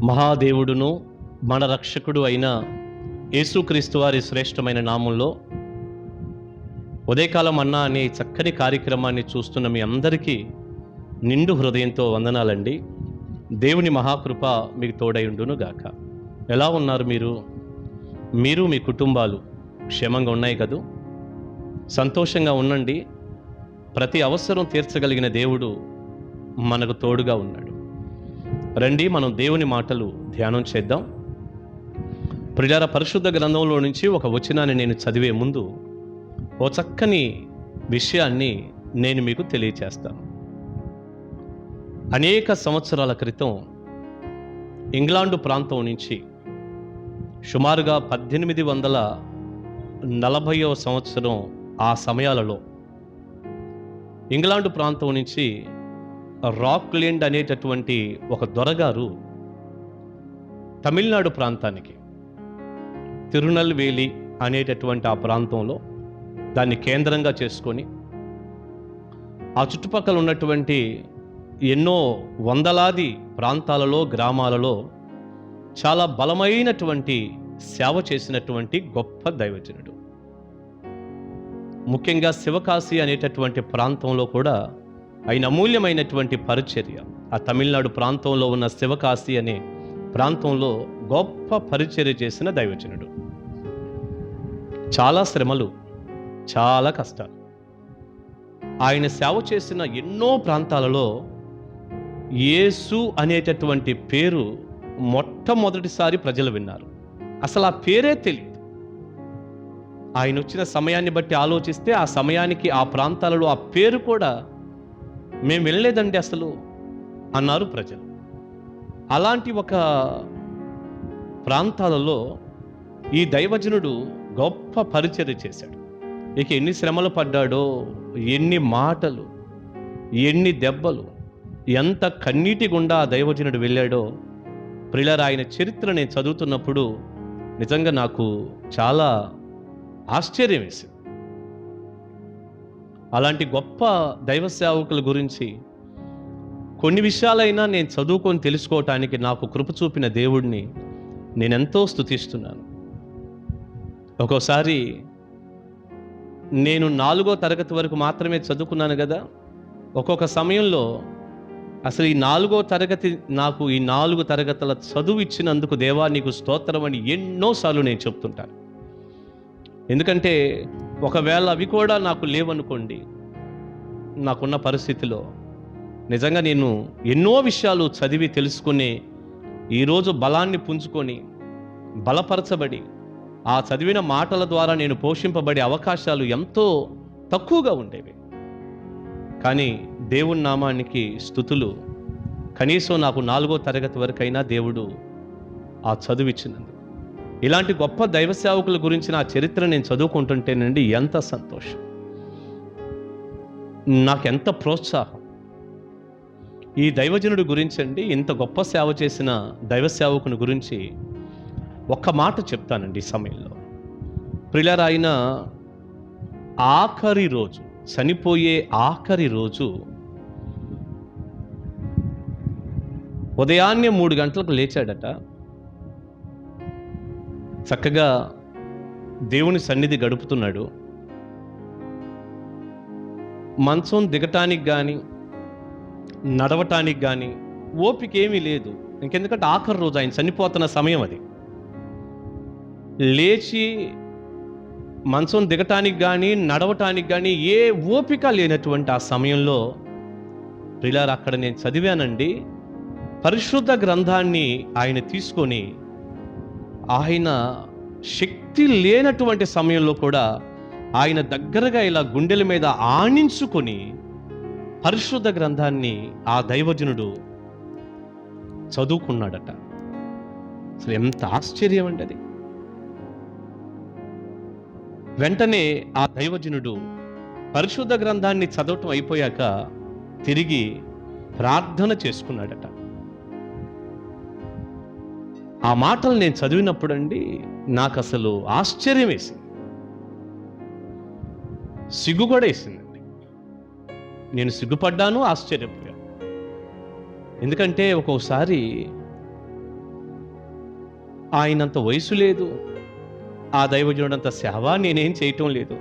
మహాదేవుడును మన రక్షకుడు అయిన యేసుక్రీస్తు వారి శ్రేష్టమైన నామంలో ఉదయకాలం అన్నా అనే చక్కని కార్యక్రమాన్ని చూస్తున్న మీ అందరికీ నిండు హృదయంతో వందనాలండి. దేవుని మహాకృప మీకు తోడైండును గాక. ఎలా ఉన్నారు మీరు మీ కుటుంబాలు క్షేమంగా ఉన్నాయి కదూ? సంతోషంగా ఉండండి. ప్రతి అవసరం తీర్చగలిగిన దేవుడు మనకు తోడుగా ఉన్నాడు. రండి, మనం దేవుని మాటలు ధ్యానం చేద్దాం. ప్రియులారా, పరిశుద్ధ గ్రంథంలో నుంచి ఒక వచనాన్ని నేను చదివే ముందు ఓ చక్కని విషయాన్ని నేను మీకు తెలియచేస్తాను. అనేక సంవత్సరాల క్రితం ఇంగ్లాండు ప్రాంతం నుంచి సుమారుగా 1840వ సంవత్సరం ఆ సమయాలలో ఇంగ్లాండు ప్రాంతం నుంచి రాక్లెండ్ అనేటటువంటి ఒక దొరగారు తమిళనాడు ప్రాంతానికి, తిరునల్వేలి అనేటటువంటి ఆ ప్రాంతంలో దాన్ని కేంద్రంగా చేసుకొని ఆ చుట్టుపక్కల ఉన్నటువంటి ఎన్నో వందలాది ప్రాంతాలలో, గ్రామాలలో చాలా బలమైనటువంటి సేవ చేసినటువంటి గొప్ప దైవజనుడు. ముఖ్యంగా శివకాశి అనేటటువంటి ప్రాంతంలో కూడా ఆయన అమూల్యమైనటువంటి పరిచర్య, ఆ తమిళనాడు ప్రాంతంలో ఉన్న శివకాశి అనే ప్రాంతంలో గొప్ప పరిచర్య చేసిన దైవజనుడు. చాలా శ్రమలు, చాలా కష్టాలు. ఆయన సేవ చేసిన ఎన్నో ప్రాంతాలలో యేసు అనేటటువంటి పేరు మొట్టమొదటిసారి ప్రజలు విన్నారు. అసలు ఆ పేరే తెలియదు. ఆయన వచ్చిన సమయాన్ని బట్టి ఆలోచిస్తే ఆ సమయానికి ఆ ప్రాంతాలలో ఆ పేరు కూడా మేము వెళ్ళలేదండి అసలు అన్నారు ప్రజలు. అలాంటి ఒక ప్రాంతాలలో ఈ దైవజనుడు గొప్ప పరిచర్య చేశాడు. ఇక ఎన్ని శ్రమలు పడ్డాడో, ఎన్ని మాటలు, ఎన్ని దెబ్బలు, ఎంత కన్నీటి గుండా ఆ దైవజనుడు వెళ్ళాడో. ప్రియులారా, ఆయన చరిత్ర నేను చదువుతున్నప్పుడు నిజంగా నాకు చాలా ఆశ్చర్యం వేసింది. అలాంటి గొప్ప దైవ సేవకుల గురించి కొన్ని విషయాలైనా నేను చదువుకొని తెలుసుకోవటానికి నాకు కృప చూపిన దేవుడిని నేనెంతో స్తుతిస్తున్నాను. ఒక్కోసారి నేను 4వ తరగతి వరకు మాత్రమే చదువుకున్నాను కదా. ఒక్కొక్క సమయంలో అసలు ఈ 4వ తరగతి, నాకు ఈ 4 తరగతుల చదువు ఇచ్చినందుకు దేవా నీకు స్తోత్రం అని ఎన్నోసార్లు నేను చెప్తుంటాను. ఎందుకంటే ఒకవేళ అవి కూడా నాకు లేవనుకోండి, నాకున్న పరిస్థితిలో నిజంగా నేను ఎన్నో విషయాలు చదివి తెలుసుకుని ఈరోజు బలాన్ని పుంజుకొని బలపరచబడి ఆ చదివిన మాటల ద్వారా నేను పోషింపబడే అవకాశాలు ఎంతో తక్కువగా ఉండేవి. కానీ దేవుని నామానికి స్తుతులు, కనీసం నాకు 4వ తరగతి వరకైనా దేవుడు ఆ చదువు ఇచ్చినందుకు. ఇలాంటి గొప్ప దైవ సేవకుల గురించి నా చరిత్ర నేను చదువుకుంటుంటేనండి ఎంత సంతోషం, నాకెంత ప్రోత్సాహం. ఈ దైవజనుడి గురించి అండి, ఇంత గొప్ప సేవ చేసిన దైవ సేవకుని గురించి ఒక్క మాట చెప్తానండి ఈ సమయంలో. ప్రియులారా, ఆయన ఆఖరి రోజు, చనిపోయే ఆఖరి రోజు ఉదయాన్నే 3 గంటలకు లేచాడట. చక్కగా దేవుని సన్నిధి గడుపుతున్నాడు. మంచం దిగటానికి కానీ నడవటానికి కానీ ఓపిక ఏమీ లేదు. ఇంకెందుకంటే ఆఖరి రోజు, ఆయన చనిపోతున్న సమయం అది. లేచి మంచం దిగటానికి కానీ నడవటానికి కానీ ఏ ఓపిక లేనటువంటి ఆ సమయంలో ప్రియులారా, అక్కడ నేను చదివానండి, పరిశుద్ధ గ్రంథాన్ని ఆయన తీసుకొని, ఆయన శక్తి లేనటువంటి సమయంలో కూడా ఆయన దగ్గరగా ఇలా గుండెల మీద ఆనించుకొని పరిశుద్ధ గ్రంథాన్ని ఆ దైవజనుడు చదువుకున్నాడట. అసలు ఎంత ఆశ్చర్యం అండి అది. వెంటనే ఆ దైవజనుడు పరిశుద్ధ గ్రంథాన్ని చదవటం అయిపోయాక తిరిగి ప్రార్థన చేసుకున్నాడట. ఆ మాటలు నేను చదివినప్పుడు అండి నాకు అసలు ఆశ్చర్యం వేసింది, సిగ్గు కూడా వేసిందండి. నేను సిగ్గుపడ్డాను, ఆశ్చర్యపోయాను. ఎందుకంటే ఒక్కోసారి ఆయనంత వయసు లేదు, ఆ దైవజనుడంత సేవ నేనేం చేయటం లేదు.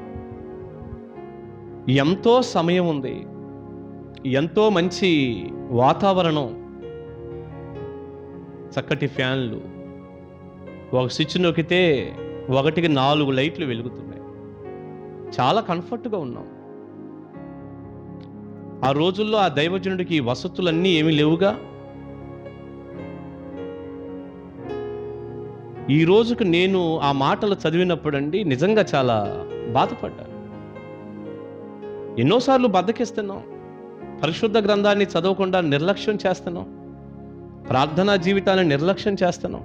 ఎంతో సమయం ఉంది, ఎంతో మంచి వాతావరణం, చక్కటి ఫ్యాన్లు, ఒక స్విచ్ నొక్కితే 1కి 4 లైట్లు వెలుగుతున్నాయి. చాలా కంఫర్ట్గా ఉన్నాం. ఆ రోజుల్లో ఆ దైవజనుడికి వసతులన్నీ ఏమీ లేవుగా. ఈ రోజుకు నేను ఆ మాటలు చదివినప్పుడండి నిజంగా చాలా బాధపడ్డాను. ఎన్నోసార్లు బద్దకిస్తున్నాం, పరిశుద్ధ గ్రంథాన్ని చదవకుండా నిర్లక్ష్యం చేస్తున్నాం, ప్రార్థనా జీవితాన్ని నిర్లక్ష్యం చేస్తున్నాం.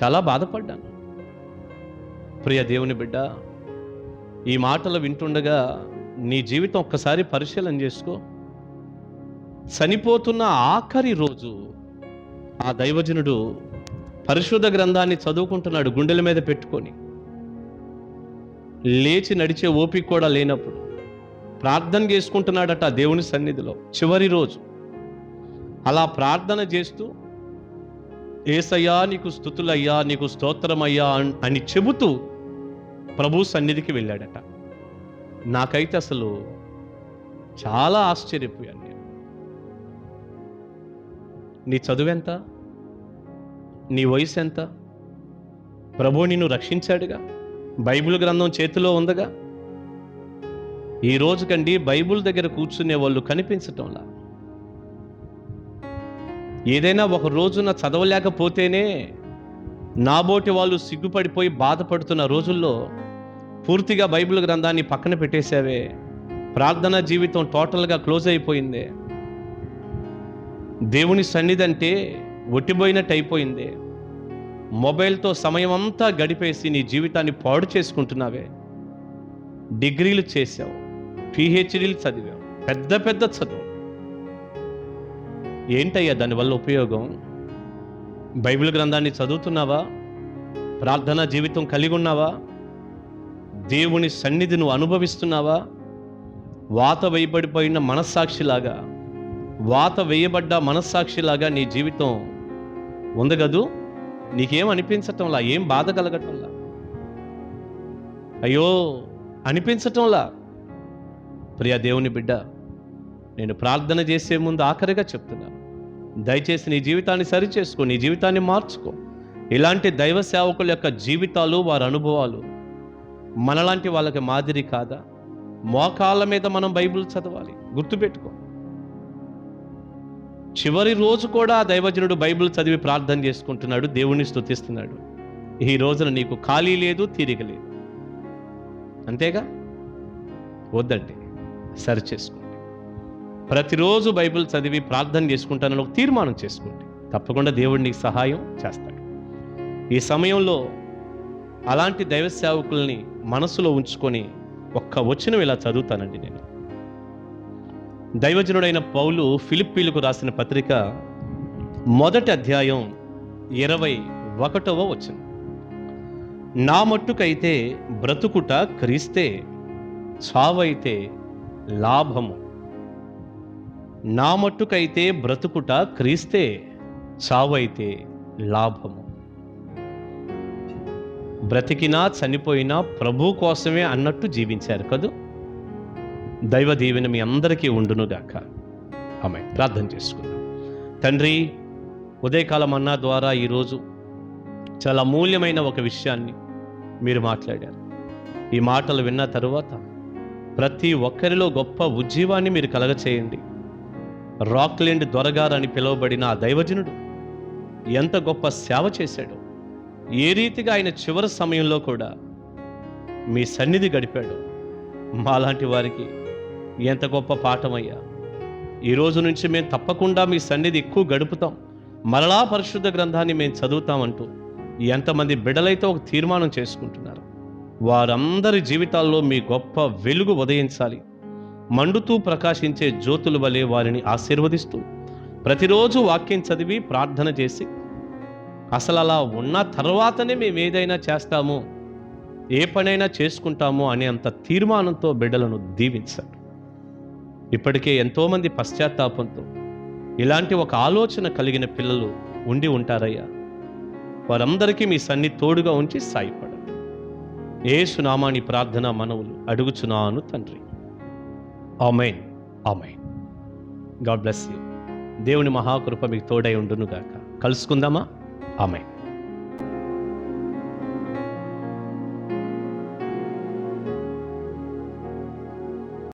చాలా బాధపడ్డాను. ప్రియ దేవుని బిడ్డ, ఈ మాటలు వింటుండగా నీ జీవితం ఒక్కసారి పరిశీలన చేసుకో. చనిపోతున్న ఆఖరి రోజు ఆ దైవజనుడు పరిశుద్ధ గ్రంథాన్ని చదువుకుంటున్నాడు, గుండెల మీద పెట్టుకొని. లేచి నడిచే ఓపిక కూడా లేనప్పుడు ప్రార్థన చేసుకుంటున్నాడట దేవుని సన్నిధిలో. చివరి రోజు అలా ప్రార్థన చేస్తూ, యేసయ్యా నీకు స్తుతులయ్యా, నీకు స్తోత్రమయ్యా అని చెబుతూ ప్రభు సన్నిధికి వెళ్ళాడట. నాకైతే అసలు చాలా ఆశ్చర్యపోయాను నేను. నీ చదువెంత? నీ వయసు ఎంత? ప్రభు నిన్ను రక్షించాడుగా, బైబిల్ గ్రంథం చేతిలో ఉందగా. ఈ రోజుకండి బైబిల్ దగ్గర కూర్చునే వాళ్ళు కనిపించటంలా. ఏదైనా ఒక రోజున చదవలేకపోతేనే నాబోటి వాళ్ళు సిగ్గుపడిపోయి బాధపడుతున్న రోజుల్లో పూర్తిగా బైబిల్ గ్రంథాన్ని పక్కన పెట్టేశావే, ప్రార్థనా జీవితం టోటల్గా క్లోజ్ అయిపోయిందే, దేవుని సన్నిధి అంటే ఒట్టిపోయినట్టు అయిపోయిందే, మొబైల్తో సమయం అంతా గడిపేసి నీ జీవితాన్ని పాడు చేసుకుంటున్నావే. డిగ్రీలు చేసావు, పిహెచ్డీలు చదివావు, పెద్ద పెద్ద చదువు, ఏంటయ్యా దానివల్ల ఉపయోగం? బైబిల్ గ్రంథాన్ని చదువుతున్నావా? ప్రార్థనా జీవితం కలిగి ఉన్నావా? దేవుని సన్నిధి నువ్వు అనుభవిస్తున్నావా? వాత వేయబడిపోయిన మనస్సాక్షిలాగా, వాత వేయబడ్డ మనస్సాక్షిలాగా నీ జీవితం ఉంది కదూ. నీకేం అనిపించటంలా, ఏం బాధ కలగటంలా, అయ్యో అనిపించటంలా. ప్రియ దేవుని బిడ్డ, నేను ప్రార్థన చేసే ముందు ఆఖరిగా చెప్తున్నాను, దయచేసి నీ జీవితాన్ని సరిచేసుకో, నీ జీవితాన్ని మార్చుకో. ఇలాంటి దైవ సేవకుల యొక్క జీవితాలు, వారి అనుభవాలు మనలాంటి వాళ్ళకి మాదిరి కాదా? మోకాళ్ళ మీద మనం బైబిల్ చదవాలి, గుర్తుపెట్టుకో. చివరి రోజు కూడా ఆ దైవజనుడు బైబిల్ చదివి ప్రార్థన చేసుకుంటున్నాడు, దేవుణ్ణి స్తుతిస్తున్నాడు. ఈ రోజున నీకు ఖాళీ లేదు, తీరిక లేదు, అంతేగా? వద్దండి, సరి చేసుకోండి. ప్రతిరోజు బైబిల్ చదివి ప్రార్థన చేసుకుంటానని ఒక తీర్మానం చేసుకోండి. తప్పకుండా దేవుడు నీకు సహాయం చేస్తాడు. ఈ సమయంలో అలాంటి దైవ సేవకుల్ని మనసులో ఉంచుకొని ఒక్క వచనం ఇలా చదువుతానండి నేను. దైవజనుడైన పౌలు ఫిలిప్పీలకు రాసిన పత్రిక 1వ అధ్యాయం 21వ వచనం. నా మట్టుకైతే బ్రతుకుట క్రీస్తే, చావైతే లాభము. నా మట్టుకైతే బ్రతుకుట క్రీస్తే, చావైతే లాభము. బ్రతికినా చనిపోయినా ప్రభు కోసమే అన్నట్టు జీవించారు కదూ. దైవ దీవెన మీ అందరికీ ఉండునుగాక. ఆమేన్. ప్రార్థన చేసుకుందాం. తండ్రి, ఉదయకాలం అన్నా ద్వారా ఈరోజు చాలా అమూల్యమైన ఒక విషయాన్ని మీరు మాట్లాడారు. ఈ మాటలు విన్న తరువాత ప్రతి ఒక్కరిలో గొప్ప ఉజ్జీవాన్ని మీరు కలగచేయండి. రాక్లెండ్ దొరగారు అని పిలువబడిన ఆ దైవజనుడు ఎంత గొప్ప సేవ చేశాడు, ఏ రీతిగా ఆయన చివరి సమయంలో కూడా మీ సన్నిధి గడిపాడు. మాలాంటి వారికి ఎంత గొప్ప పాఠమయ్యా. ఈ రోజు నుంచి మేము తప్పకుండా మీ సన్నిధి ఎక్కువ గడుపుతాం, మరలా పరిశుద్ధ గ్రంథాన్ని మేము చదువుతామంటూ ఎంతమంది బిడ్డలైతే ఒక తీర్మానం చేసుకుంటున్నారు. వారందరి జీవితాల్లో మీ గొప్ప వెలుగు ఉదయించాలి. మండుతూ ప్రకాశించే జ్యోతుల వలె వారిని ఆశీర్వదిస్తూ ప్రతిరోజు వాక్యం చదివి ప్రార్థన చేసి, అసలు అలా ఉన్న తర్వాతనే మేము ఏదైనా చేస్తాము, ఏ పనైనా చేసుకుంటాము అనే అంత తీర్మానంతో బిడ్డలను దీవించారు. ఇప్పటికే ఎంతోమంది పశ్చాత్తాపంతో ఇలాంటి ఒక ఆలోచన కలిగిన పిల్లలు ఉండి ఉంటారయ్యా. వారందరికీ మీ సన్నిధి తోడుగా ఉంచి సాయపడండి. యేసు నామాని ప్రార్థన మనవులు అడుగుచున్నాను తండ్రి. ఆమేన్. ఆమేన్. God bless you. దేవుని మహాకృప మీకు తోడై ఉండునుగాక. కలుసుకుందామా? ఆమేన్.